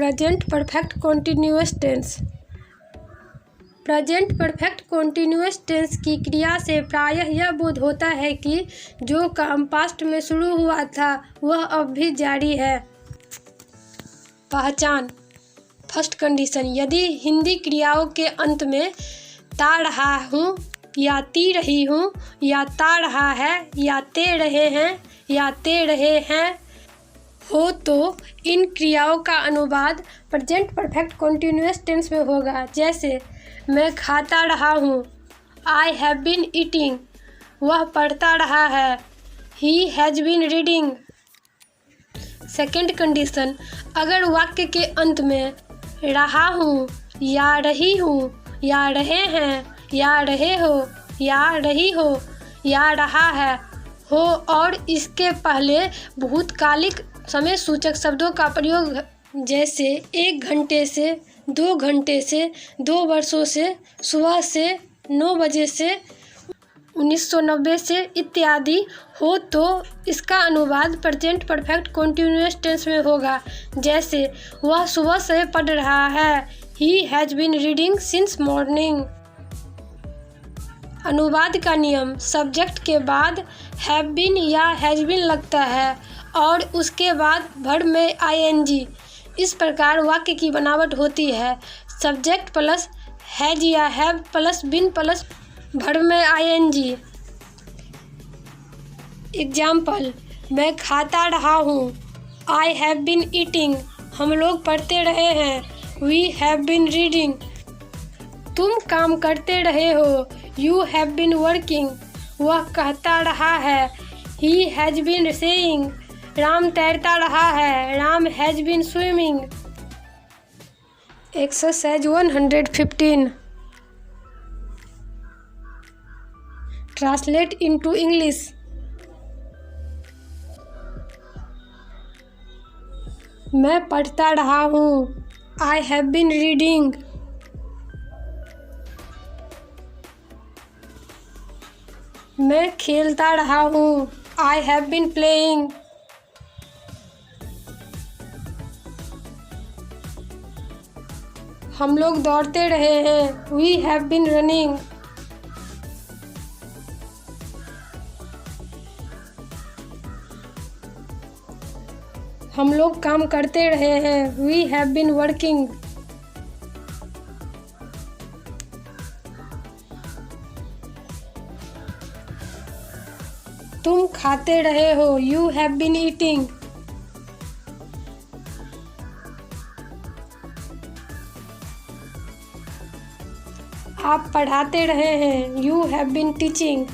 Present perfect continuous tense. Present perfect continuous tense की क्रिया से प्रायः यह बोध होता है कि जो काम पास्ट में शुरू हुआ था वह अब भी जारी है। पहचान। फर्स्ट कंडीशन, यदि हिंदी क्रियाओं के अंत में ता रहा हूँ या ती रही हूँ या ता रहा है या ते रहे हैं या ते रहे हैं हो तो इन क्रियाओं का अनुवाद प्रेजेंट परफेक्ट कॉन्टिन्यूअस टेंस में होगा। जैसे मैं खाता रहा हूँ, आई हैव बीन ईटिंग, वह पढ़ता रहा है, he has been reading. Second condition, अगर वाक्य के अंत में रहा हूँ या रही हूँ या रहे हैं या रहे हो या रही हो या रहा है हो और इसके पहले भूतकालिक समय सूचक शब्दों का प्रयोग, जैसे 1 घंटे से, 2 घंटे से, 2 वर्षों से, सुबह से, 9 बजे से, 1990 से इत्यादि हो तो इसका अनुवाद प्रेजेंट परफेक्ट कॉन्टिन्यूअस टेंस में होगा। जैसे वह सुबह से पढ़ रहा है, he has been reading since morning. अनुवाद का नियम, सब्जेक्ट के बाद हैव बीन या हैज़ बीन लगता है और उसके बाद वर्ब में आईएनजी। इस प्रकार वाक्य की बनावट होती है सब्जेक्ट प्लस हैज या have plus been plus verb में आईएनजी। एग्जाम्पल, मैं खाता रहा हूँ, आई हैव बीन ईटिंग, हम लोग पढ़ते रहे हैं, वी हैव बीन रीडिंग। तुम काम करते रहे हो, यू हैव बीन वर्किंग, वह कहता रहा है, he has been saying, Ram तैरता रहा है, Ram has been swimming. Exercise 115 translate into English. मैं पढ़ता रहा हूँ, आई हैव बीन रीडिंग। मैं खेलता रहा हूँ, आई हैव बीन प्लेइंग। हम लोग दौड़ते रहे हैं, वी हैव बीन रनिंग। हम लोग काम करते रहे हैं, वी हैव बीन वर्किंग। तुम खाते रहे हो, यू हैव बीन ईटिंग। आप पढ़ाते रहे हैं, यू हैव बीन टीचिंग।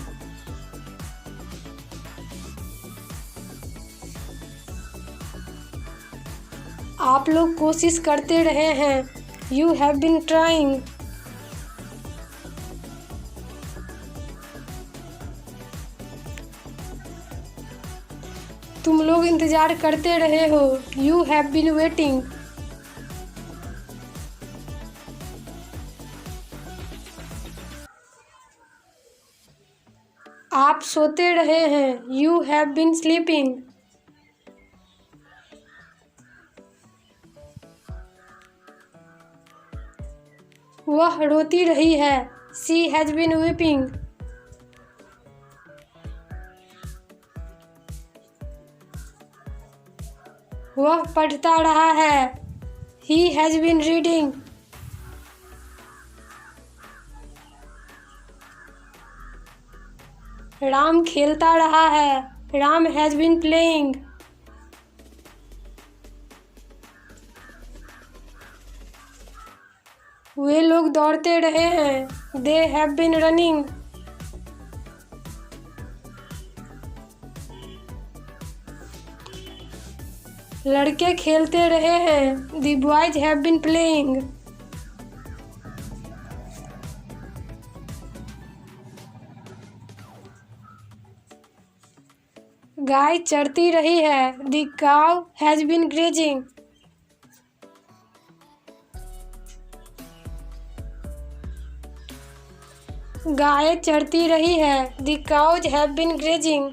आप लोग कोशिश करते रहे हैं, यू हैव बीन ट्राइंग। तुम लोग इंतजार करते रहे हो, यू हैव बीन वेटिंग। आप सोते रहे हैं, यू हैव बीन स्लीपिंग। वह रोती रही है, शी हैज़ बीन वीपिंग। वह पढ़ता रहा है, he has been reading. Ram खेलता रहा है, राम हैज़ बीन प्लेइंग। वे लोग दौड़ते रहे हैं, दे हैव बीन रनिंग। लड़के खेलते रहे हैं, the boys have been playing. गाय चरती रही है, the cow has been grazing. गाय चरती रही है, the cows have been grazing.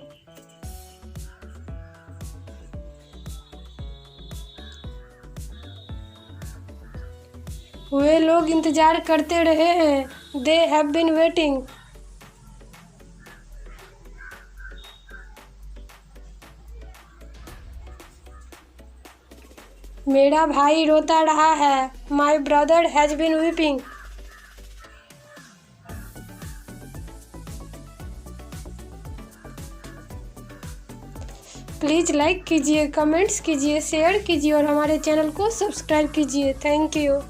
वे लोग इंतज़ार करते रहे हैं। They have been waiting. मेरा भाई रोता रहा है। My brother has been weeping. Please like कीजिए, कमेंट्स कीजिए, शेयर कीजिए और हमारे चैनल को सब्सक्राइब कीजिए। Thank you.